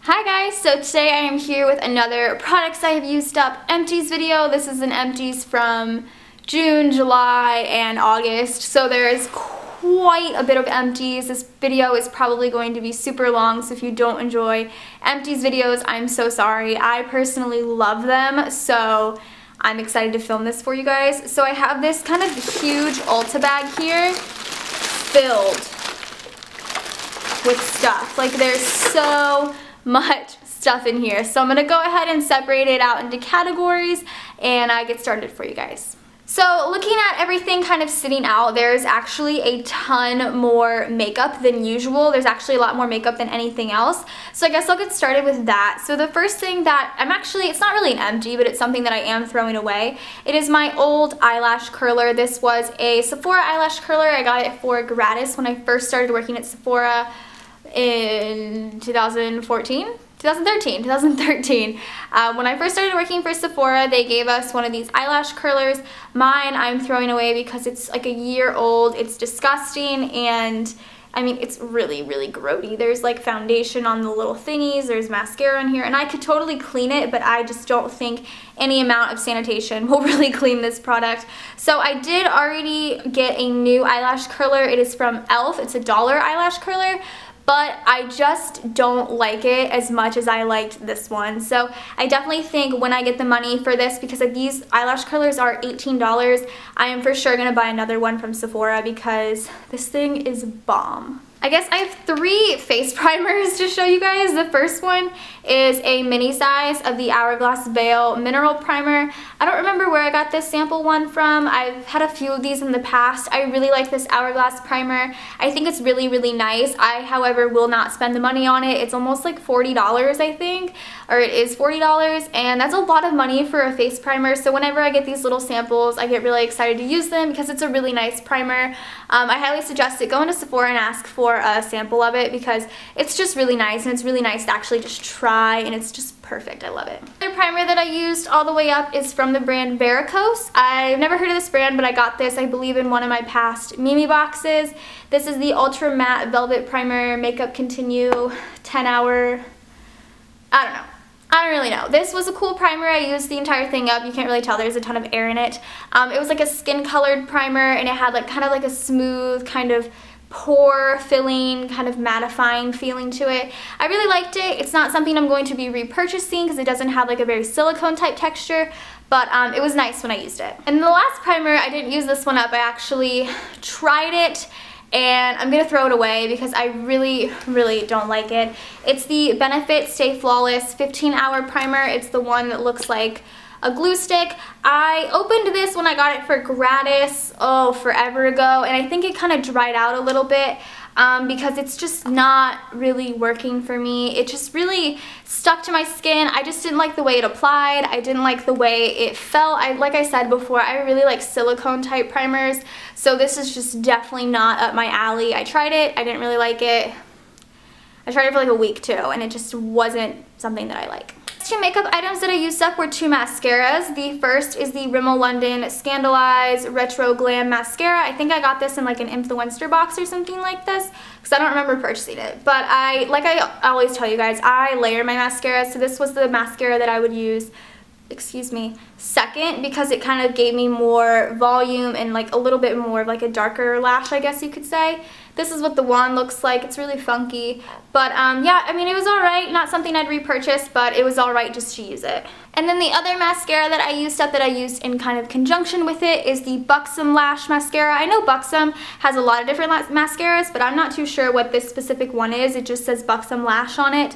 Hi guys, so today I am here with another products I have used up empties video. This is an empties from June, July, and August. So there is quite a bit of empties. This video is probably going to be super long, so if you don't enjoy empties videos, I'm so sorry. I personally love them, so I'm excited to film this for you guys. So I have this kind of huge Ulta bag here filled with stuff. Like there's so much stuff in here. So I'm going to go ahead and separate it out into categories and get started for you guys. So looking at everything kind of sitting out, there's actually a ton more makeup than usual. There's actually a lot more makeup than anything else. So I guess I'll get started with that. So the first thing that it's not really an empty, but it's something that I am throwing away. It is my old eyelash curler. This was a Sephora eyelash curler. I got it for gratis when I first started working at Sephora in 2013. When I first started working for Sephora, they gave us one of these eyelash curlers. Mine I'm throwing away because it's like a year old. It's disgusting, and I mean, it's really, really grody. There's like foundation on the little thingies, there's mascara in here, and I could totally clean it, but I just don't think any amount of sanitation will really clean this product. So I did already get a new eyelash curler. It is from e.l.f. It's a $1 eyelash curler, but I just don't like it as much as I liked this one. So I definitely think when I get the money for this, because these eyelash curlers are $18, I am for sure going to buy another one from Sephora because this thing is bomb. I guess I have 3 face primers to show you guys. The first one is a mini size of the Hourglass Veil Mineral Primer. I don't remember where I got this sample one from. I've had a few of these in the past. I really like this Hourglass primer. I think it's really, really nice. I, however, will not spend the money on it. It's almost like $40, I think, or it is $40, and that's a lot of money for a face primer. So whenever I get these little samples, I get really excited to use them because it's a really nice primer. I highly suggest it. Go into Sephora and ask for a sample of it because it's just really nice, and it's really nice to actually just try, and it's just perfect. I love it. The primer that I used all the way up is from the brand Verikos. I've never heard of this brand, but I got this, I believe, in one of my past Mimi boxes. This is the Ultra Matte Velvet Primer Makeup Continue 10-hour, I don't really know. This was a cool primer. I used the entire thing up. You can't really tell, there's a ton of air in it. It was like a skin colored primer, and it had like kind of like a smooth kind of pore filling, kind of mattifying feeling to it. I really liked it. It's not something I'm going to be repurchasing because it doesn't have like a very silicone type texture, but it was nice when I used it. And the last primer, I didn't use this one up. I actually tried it, and I'm gonna throw it away because I really, really don't like it. It's the Benefit Stay Flawless 15-hour primer. It's the one that looks like a glue stick. I opened this when I got it for gratis, forever ago, and I think it kind of dried out a little bit because it's just not really working for me. It just really stuck to my skin. I just didn't like the way it applied. I didn't like the way it felt. Like I said before, I really like silicone type primers, so this is just definitely not up my alley. I tried it. I didn't really like it. I tried it for like a week too, and it just wasn't something that I like. 2 makeup items that I used up were 2 mascaras. The first is the Rimmel London Scandeleyes Retro Glam Mascara. I think I got this in like an influencer box or something like this because I don't remember purchasing it. But like I always tell you guys, I layer my mascara, so this was the mascara that I would use, second, because it kind of gave me more volume and like a little bit more of like a darker lash, I guess you could say. This is what the wand looks like. It's really funky, but yeah, I mean, it was alright. Not something I'd repurchase, but it was alright just to use it. And then the other mascara that I used up that I used in kind of conjunction with it is the Buxom Lash Mascara. I know Buxom has a lot of different mascaras, but I'm not too sure what this specific one is. It just says Buxom Lash on it.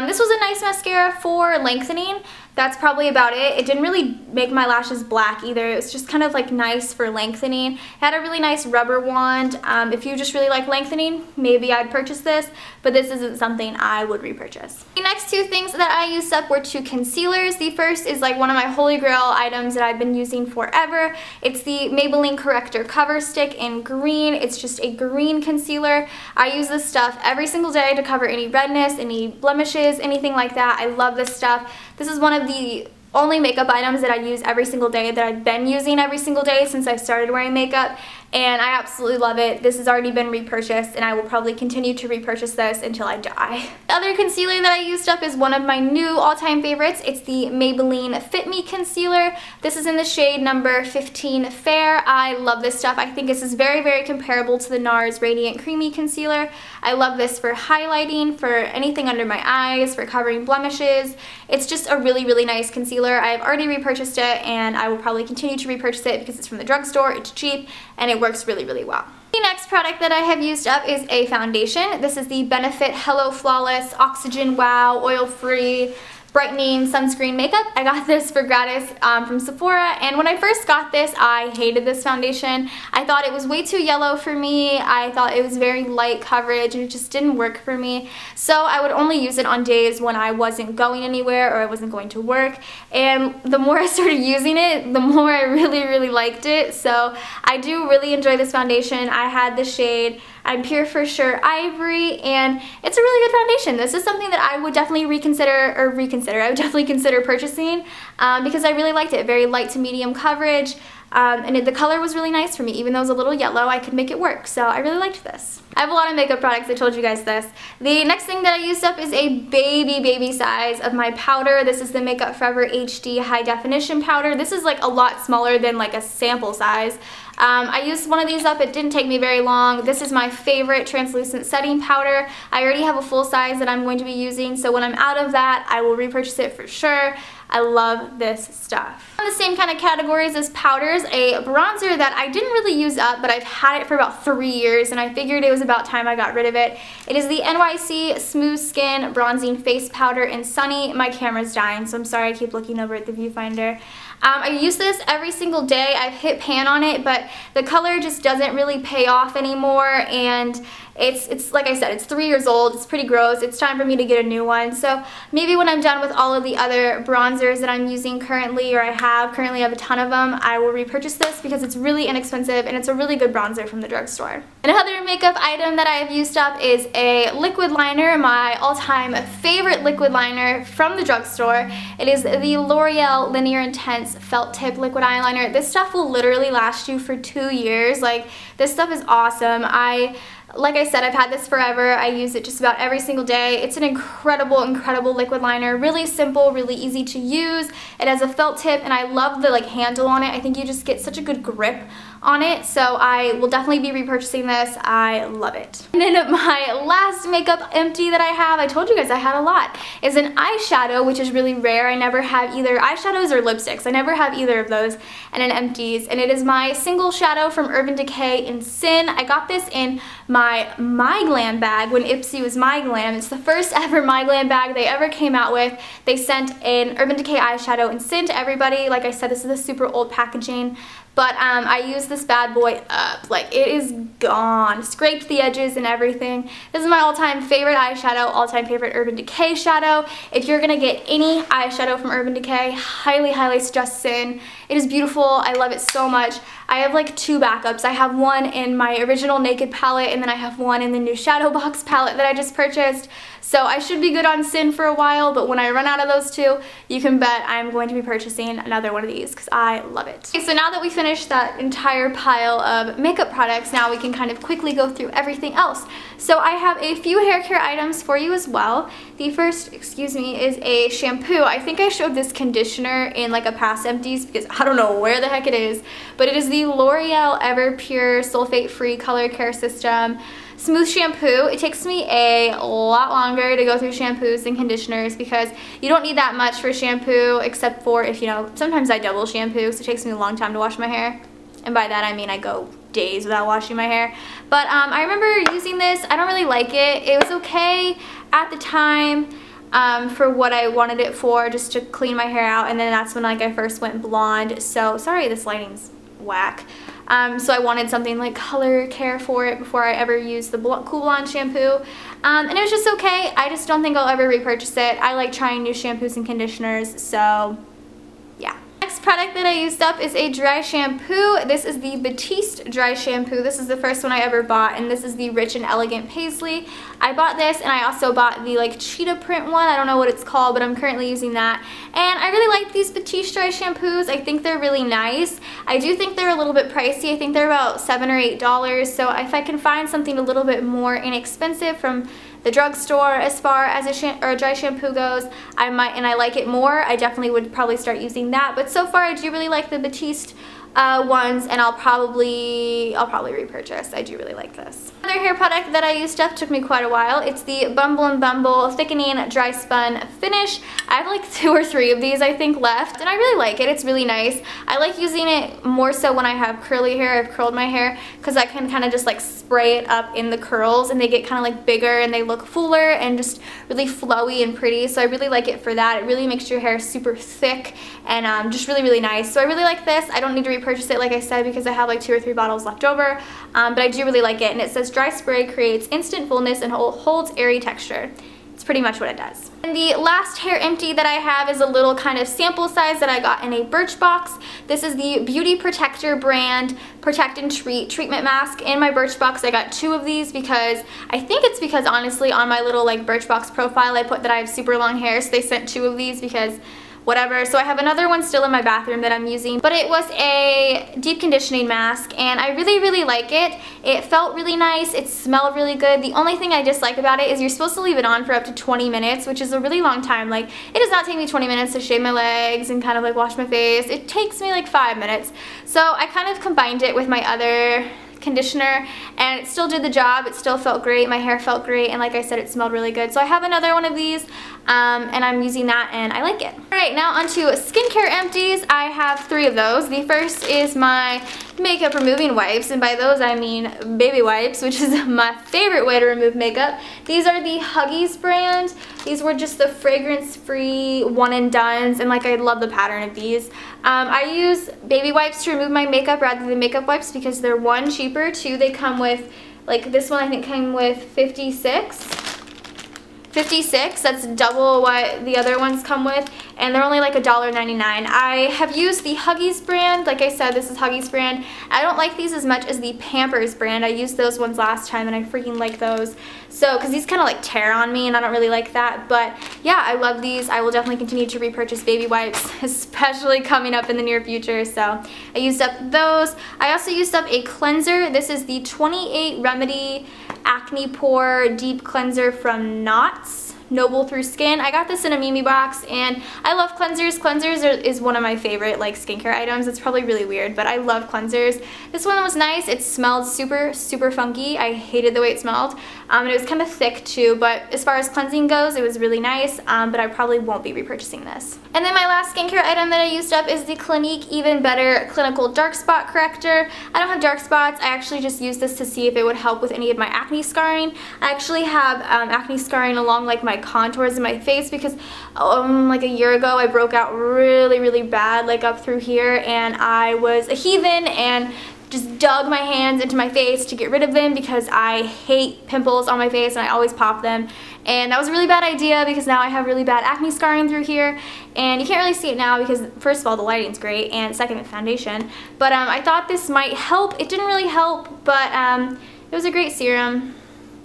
This was a nice mascara for lengthening. That's probably about it. It didn't really make my lashes black either. It was just kind of like nice for lengthening. It had a really nice rubber wand. If you just really like lengthening, maybe I'd purchase this, but this isn't something I would repurchase. The next 2 things that I used up were 2 concealers. The first is like one of my holy grail items that I've been using forever. It's the Maybelline Corrector Cover Stick in green. It's just a green concealer. I use this stuff every single day to cover any redness, any blemishes, anything like that. I love this stuff. This is one of the only makeup items that I use every single day, that I've been using every single day since I started wearing makeup, and I absolutely love it. This has already been repurchased, and I will probably continue to repurchase this until I die. The other concealer that I used up is one of my new all-time favorites. It's the Maybelline Fit Me Concealer. This is in the shade number 15 Fair. I love this stuff. I think this is very, very comparable to the NARS Radiant Creamy Concealer. I love this for highlighting, for anything under my eyes, for covering blemishes. It's just a really, really nice concealer. I've already repurchased it, and I will probably continue to repurchase it because it's from the drugstore, it's cheap, and it works really, really well. The next product that I have used up is a foundation. This is the Benefit Hello Flawless Oxygen Wow Oil-Free Brightening Sunscreen Makeup. I got this for gratis from Sephora, and when I first got this, I hated this foundation. I thought it was way too yellow for me. I thought it was very light coverage, and it just didn't work for me. So I would only use it on days when I wasn't going anywhere or I wasn't going to work, and the more I started using it, the more I really, really liked it. So I do really enjoy this foundation. I had the shade I'm Pure For Sure Ivory, and it's a really good foundation. This is something that I would definitely I would definitely consider purchasing because I really liked it. Very light to medium coverage, and the color was really nice for me. Even though it was a little yellow, I could make it work, so I really liked this. I have a lot of makeup products, I told you guys this. The next thing that I used up is a baby size of my powder. This is the Makeup Forever HD High Definition Powder. This is like a lot smaller than like a sample size. I used one of these up, it didn't take me very long. This is my favorite translucent setting powder. I already have a full size that I'm going to be using, so when I'm out of that, I will repurchase it for sure. I love this stuff. On the same kind of categories as powders, a bronzer that I didn't really use up, but I've had it for about 3 years, and I figured it was about time I got rid of it. It is the NYC Smooth Skin Bronzing Face Powder in Sunny. My camera's dying, so I'm sorry I keep looking over at the viewfinder. I use this every single day. I've hit pan on it, but the color just doesn't really pay off anymore, and it's like I said, it's 3 years old, it's pretty gross, it's time for me to get a new one. So maybe when I'm done with all of the other bronzers that I'm using currently, or currently have a ton of them, I will repurchase this because it's really inexpensive and it's a really good bronzer from the drugstore. Another makeup item that I have used up is a liquid liner, my all-time favorite liquid liner from the drugstore. It is the L'Oreal Linear Intense Felt Tip Liquid Eyeliner. This stuff will literally last you for 2 years. Like, this stuff is awesome. Like I said, I've had this forever. I use it just about every single day. It's an incredible, incredible liquid liner. Really simple, really easy to use. It has a felt tip, and I love the handle on it. I think you just get such a good grip on it, so I will definitely be repurchasing this. I love it. And then my last makeup empty that I have, I told you guys I had a lot, is an eyeshadow, which is really rare. I never have either eyeshadows or lipsticks. I never have either of those, and an empties, and it is my single shadow from Urban Decay in Sin. I got this in my Glam bag when Ipsy was My Glam. It's the first ever My Glam bag they ever came out with. They sent an Urban Decay eyeshadow in Sin to everybody. Like I said, this is the super old packaging. But I used this bad boy up. Like, it is gone. Scraped the edges and everything. This is my all-time favorite eyeshadow, all-time favorite Urban Decay shadow. If you're gonna get any eyeshadow from Urban Decay, highly, highly suggest Sin. It is beautiful. I love it so much. I have like 2 backups. I have one in my original Naked palette, and then I have one in the new Shadow Box palette that I just purchased. So I should be good on Sin for a while, but when I run out of those 2, you can bet I'm going to be purchasing another one of these because I love it. Okay, so now that we finished that entire pile of makeup products, now we can kind of quickly go through everything else. So I have a few hair care items for you as well. The first, is a shampoo. I think I showed this conditioner in like a past empties because I don't know where the heck it is, but it is the L'Oreal Everpure Sulfate-Free Color Care System Smooth Shampoo. It takes me a lot longer to go through shampoos than conditioners because you don't need that much for shampoo, except for if, sometimes I double shampoo, so it takes me a long time to wash my hair. And by that I mean I go days without washing my hair. But I remember using this. I don't really like it. It was okay at the time for what I wanted it for, just to clean my hair out, and then that's when I first went blonde. So sorry, this lighting's whack. So I wanted something like color care for it before I ever used the Cool Blonde shampoo. And it was just okay. I just don't think I'll ever repurchase it. I like trying new shampoos and conditioners, so yeah. Next product that I used up is a dry shampoo. This is the Batiste dry shampoo. This is the first one I ever bought, and this is the Rich and Elegant Paisley. I bought this, and I also bought the like cheetah print one. I don't know what it's called, but I'm currently using that. And I really like these Batiste dry shampoos. I think they're really nice. I do think they're a little bit pricey. I think they're about $7 or $8. So if I can find something a little bit more inexpensive from the drugstore as far as a dry shampoo goes, I might, and I like it more, I definitely would probably start using that. But so far I do really like the Batiste ones, and I'll probably repurchase. I do really like this. Another hair product that I used up took me quite a while. It's the Bumble Thickening Dry Spun Finish. I have like 2 or 3 of these I think left, and I really like it. It's really nice. I like using it more so when I have curly hair. I've curled my hair because I can kind of just like spray it up in the curls, and they get kind of like bigger and they look fuller and just really flowy and pretty. So I really like it for that. It really makes your hair super thick and just really, really nice. So I really like this. I don't need to repurchase it, like I said, because I have like 2 or 3 bottles left over, but I do really like it. And it says dry spray creates instant fullness and holds airy texture. It's pretty much what it does. And the last hair empty that I have is a little kind of sample size that I got in a Birchbox. This is the Beauty Protector brand Protect and Treat treatment mask. In my Birchbox I got 2 of these because I think it's because honestly on my little like Birchbox profile I put that I have super long hair, so they sent 2 of these because whatever. So I have another one still in my bathroom that I'm using, but it was a deep conditioning mask, and I really, really like it. It felt really nice. It smelled really good. The only thing I dislike about it is you're supposed to leave it on for up to 20 minutes, which is a really long time. Like, it does not take me 20 minutes to shave my legs and kind of like wash my face. It takes me like 5 minutes. So I kind of combined it with my other conditioner, and it still did the job. It still felt great. My hair felt great, and like I said, it smelled really good. So I have another one of these, and I'm using that, and I like it. Alright, now onto skincare empties. I have 3 of those. The first is my makeup removing wipes, and by those I mean baby wipes, which is my favorite way to remove makeup. These are the Huggies brand. These were just the fragrance-free one and dones, and like I love the pattern of these. I use baby wipes to remove my makeup rather than makeup wipes because they're 1, cheaper, 2, they come with, like this one I think came with 56, that's double what the other ones come with, and they're only like $1.99. I have used the Huggies brand. Like I said, this is Huggies brand. I don't like these as much as the Pampers brand. I used those ones last time and I freaking like those. So, because these kind of like tear on me and I don't really like that. But yeah, I love these. I will definitely continue to repurchase baby wipes, especially coming up in the near future. So I used up those. I also used up a cleanser. This is the 28 Remedy Acne Pore Deep Cleanser from Knots. Noble Through Skin. I got this in a Mimi box, and I love cleansers. Cleansers is one of my favorite like skincare items. It's probably really weird, but I love cleansers. This one was nice. It smelled super, super funky. I hated the way it smelled. And it was kind of thick too, but as far as cleansing goes, it was really nice, but I probably won't be repurchasing this. And then my last skincare item that I used up is the Clinique Even Better Clinical Dark Spot Corrector. I don't have dark spots. I actually just used this to see if it would help with any of my acne scarring. I actually have acne scarring along like my contours in my face because like a year ago I broke out really, really bad, like up through here, and I was a heathen and just dug my hands into my face to get rid of them because I hate pimples on my face and I always pop them, and that was a really bad idea because now I have really bad acne scarring through here, and you can't really see it now because first of all the lighting's great, and second, the foundation, but I thought this might help. It didn't really help, but it was a great serum,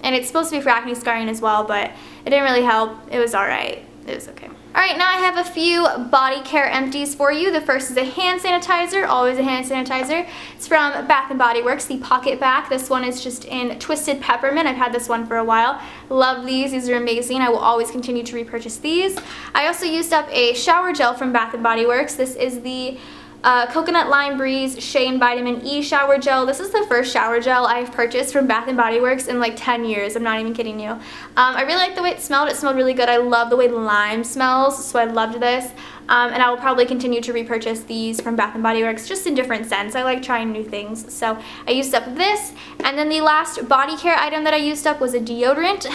and it's supposed to be for acne scarring as well, but it didn't really help. It was alright. It was okay. Alright, now I have a few body care empties for you. The first is a hand sanitizer, always a hand sanitizer. It's from Bath & Body Works, the Pocket Back. This one is just in Twisted Peppermint. I've had this one for a while. Love these. These are amazing. I will always continue to repurchase these. I also used up a shower gel from Bath & Body Works. This is the Coconut Lime Breeze Shea and Vitamin E Shower Gel. This is the first shower gel I've purchased from Bath & Body Works in like 10 years. I'm not even kidding you. I really like the way it smelled. It smelled really good. I love the way lime smells, so I loved this. And I will probably continue to repurchase these from Bath & Body Works just in different scents. I like trying new things. So I used up this, and then the last body care item that I used up was a deodorant.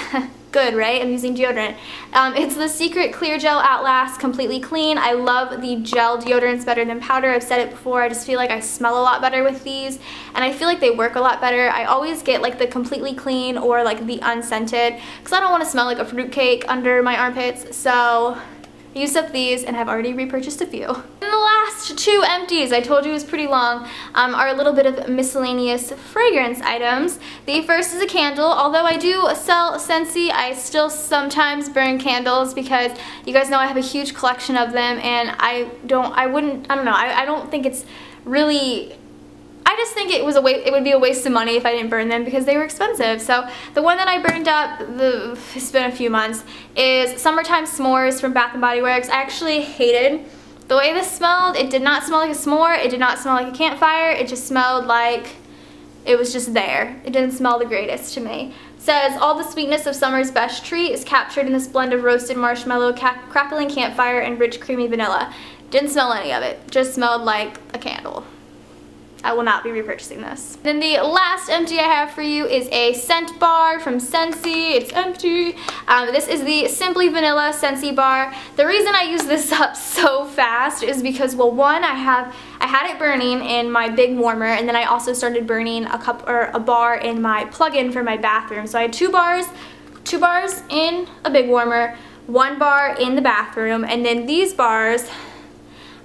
Good, right? I'm using deodorant. It's the Secret Clear Gel Outlast Completely Clean. I love the gel deodorants better than powder. I've said it before. I just feel like I smell a lot better with these, and I feel like they work a lot better. I always get like the Completely Clean or like the unscented because I don't want to smell like a fruitcake under my armpits. So I used up these and have already repurchased a few. And the last last two empties, I told you it was pretty long, are a little bit of miscellaneous fragrance items. The first is a candle. Although I do sell Scentsy, I still sometimes burn candles because you guys know I have a huge collection of them, and I don't think it's really, I just think it would be a waste of money if I didn't burn them because they were expensive. So the one that I burned up, it's been a few months, is Summertime S'mores from Bath & Body Works. I actually hated the way this smelled. It did not smell like a s'more. It did not smell like a campfire. It just smelled like it was just there. It didn't smell the greatest to me. It says, all the sweetness of summer's best treat is captured in this blend of roasted marshmallow, crackling campfire, and rich creamy vanilla. Didn't smell any of it. Just smelled like a candle. I will not be repurchasing this. Then the last empty I have for you is a scent bar from Scentsy. It's empty. This is the Simply Vanilla Scentsy bar. The reason I use this up so fast is because, well, one, I had it burning in my big warmer, and then I also started burning a bar in my plug-in for my bathroom. So I had two bars in a big warmer, one bar in the bathroom, and then these bars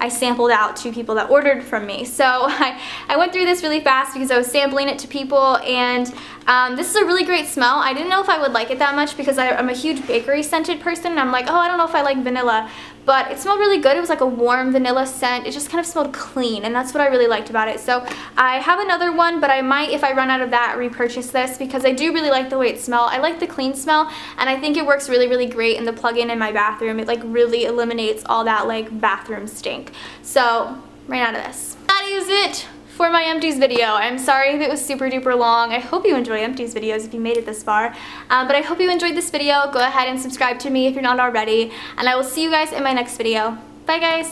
I sampled out to people that ordered from me. So I went through this really fast because I was sampling it to people, and this is a really great smell. I didn't know if I would like it that much because I'm a huge bakery scented person, and I'm like, oh, I don't know if I like vanilla. But it smelled really good. It was like a warm vanilla scent. It just kind of smelled clean, and that's what I really liked about it. So I have another one, but I might, if I run out of that, repurchase this because I do really like the way it smells. I like the clean smell, and I think it works really, really great in the plug-in in my bathroom. It like really eliminates all that like bathroom stink. So ran out of this. That is it for my empties video. I'm sorry if it was super duper long. I hope you enjoy empties videos if you made it this far. But I hope you enjoyed this video. Go ahead and subscribe to me if you're not already. And I will see you guys in my next video. Bye guys!